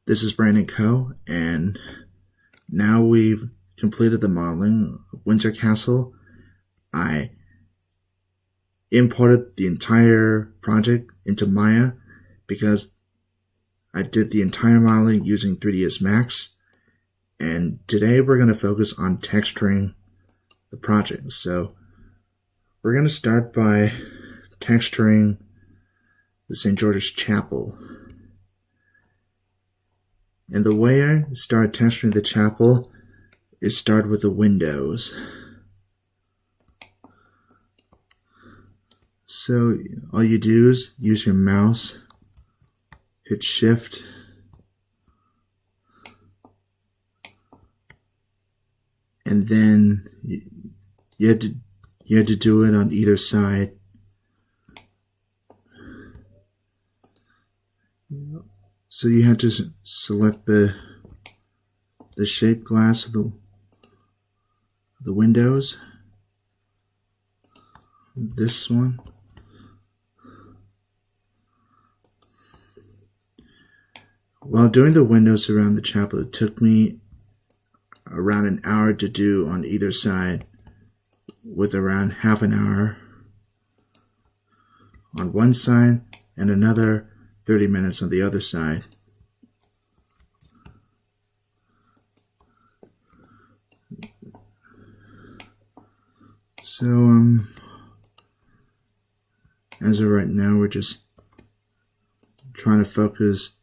This is Brandon Coe, and now we've completed the modeling of Windsor Castle. I imported the entire project into Maya because I did the entire modeling using 3ds Max, and today we're going to focus on texturing the project. So we're going to start by texturing the St. George's Chapel. And the way I start texturing the chapel is start with the windows. So all you do is use your mouse, hit shift, and then you had to do it on either side. So you have to select the shape glass of the windows. This one. While doing the windows around the chapel, it took me around an hour to do on either side, with around half an hour on one side and another 30 minutes on the other side. So, as of right now, we're just trying to focus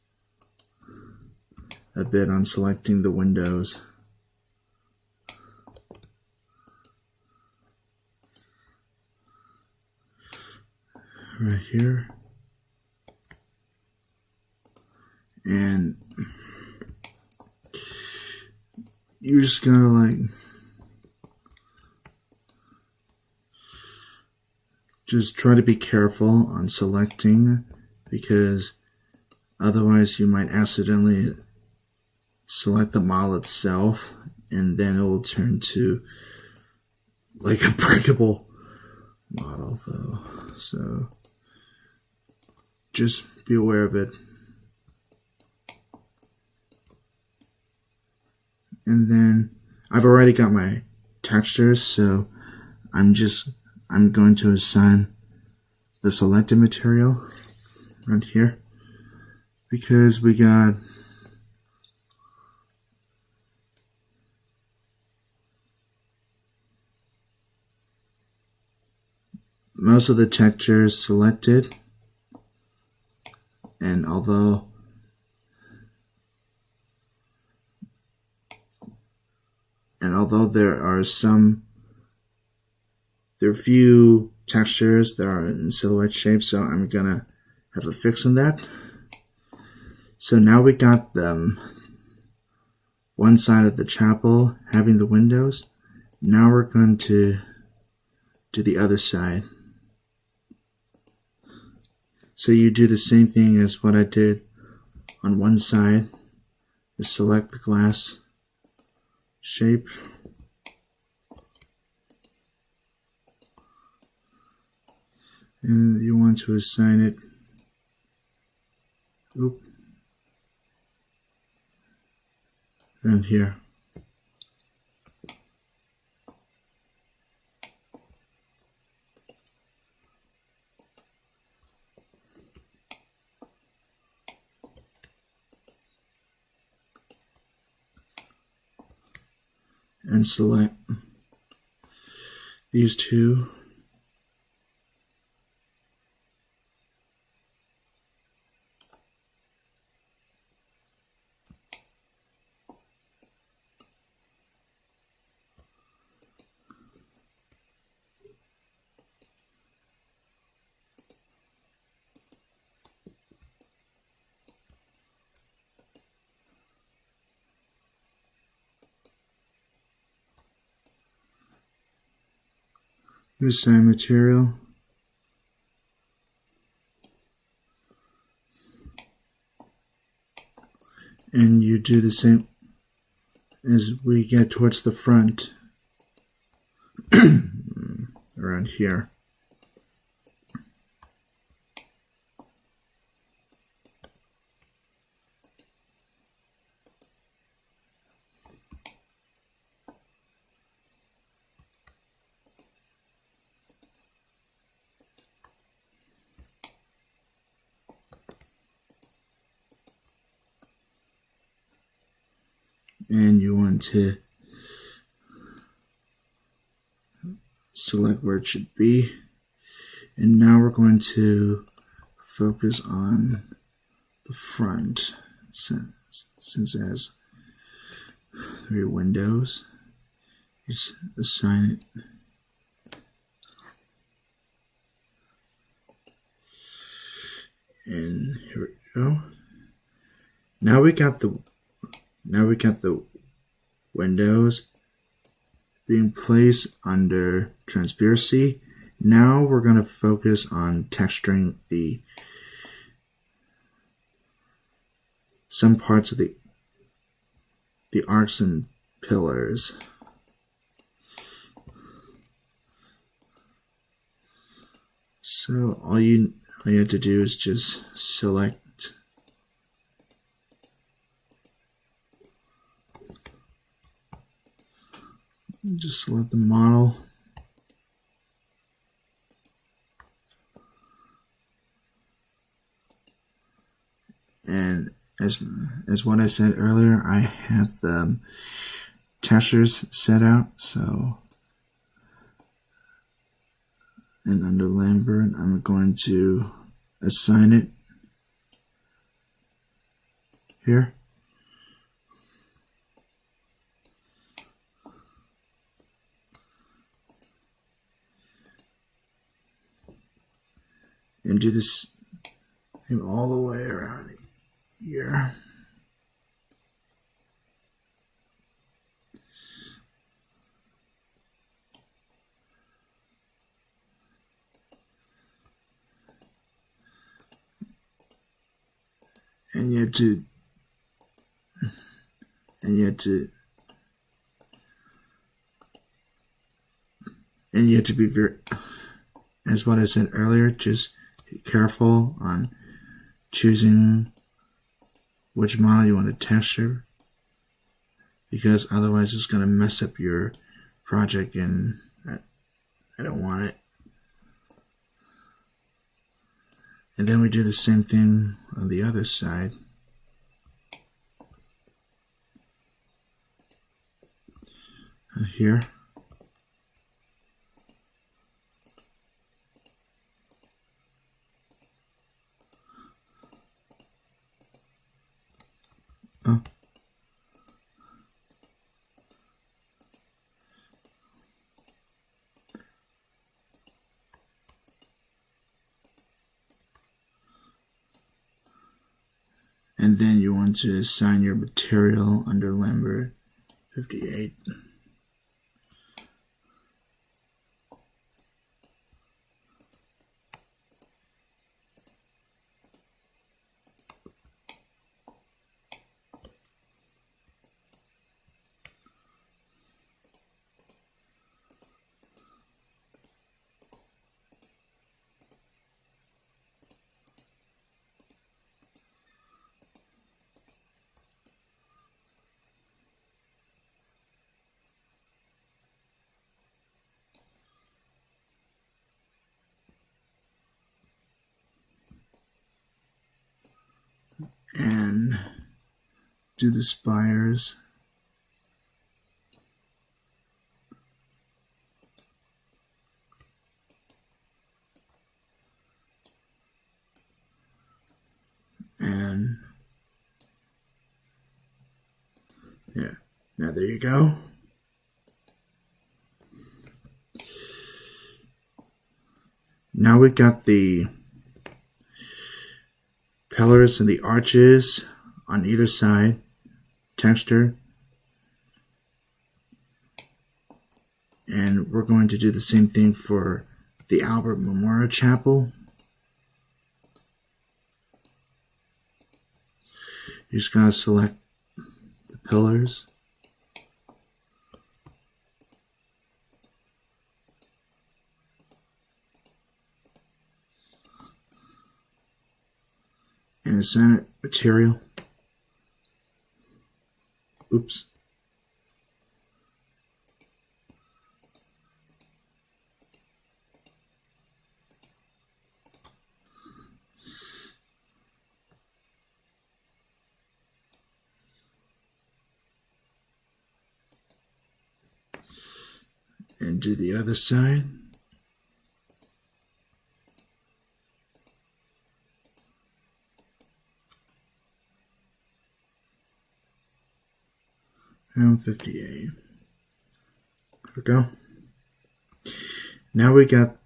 a bit on selecting the windows. Right here. And you just gotta just try to be careful on selecting, because otherwise you might accidentally select the model itself and then it will turn to like a breakable model though. So just be aware of it. And then I've already got my textures, so I'm going to assign the selected material right here, because we got most of the textures selected, and although there are few textures that are in silhouette shape, so I'm gonna have a fix on that. So now we got one side of the chapel having the windows. Now we're going to do the other side. So you do the same thing as what I did on one side. Just select the glass shape. And you want to assign it around here. And select these two. Assign material. And you do the same as we get towards the front. Around here. and you want to select where it should be. And now we're going to focus on the front, since it has 3 windows. Just assign it. And here we go. Now we got the windows being placed under transparency. Now we're going to focus on texturing some parts of the arcs and pillars. So all you have to do is just select the model, and as what I said earlier, I have the textures set out. So, and under Lambert, I'm going to assign it here. And do this all the way around here. And you have to be very, as what I said earlier, just be careful on choosing which model you want to texture, because otherwise it's going to mess up your project, and I don't want it. And then we do the same thing on the other side. And here. Oh. And then you want to assign your material under Lambert 58. And do the spires. And yeah, now there you go. Now we got the pillars and the arches on either side, texture. And we're going to do the same thing for the Albert Memorial Chapel. You just gotta select the pillars. And assign it material. Oops. And do the other side. And 58. There we go. Now we got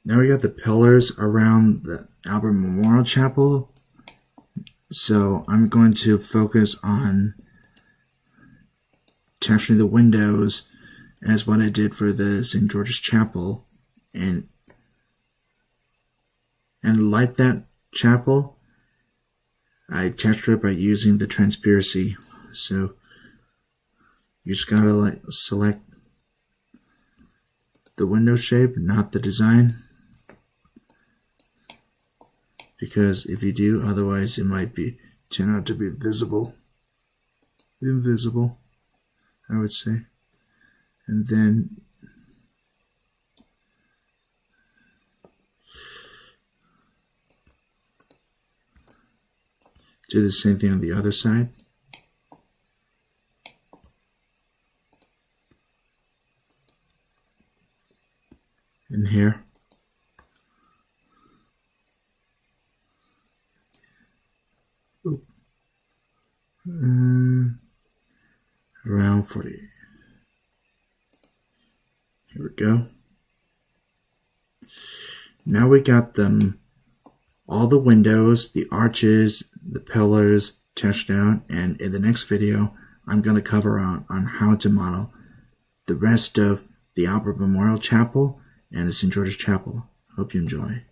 the pillars around the Albert Memorial Chapel. So I'm going to focus on texturing the windows as what I did for the St. George's Chapel, and like that chapel, I texture it by using the transparency. So you just gotta select the window shape, not the design, because if you do, otherwise it might turn out to be invisible, I would say. And then do the same thing on the other side. And here. Around 40. Here we go. Now we got them, all the windows, the arches, the pillars touched out, and in the next video I'm going to cover on how to model the rest of the Albert Memorial Chapel and the St. George's Chapel. Hope you enjoy.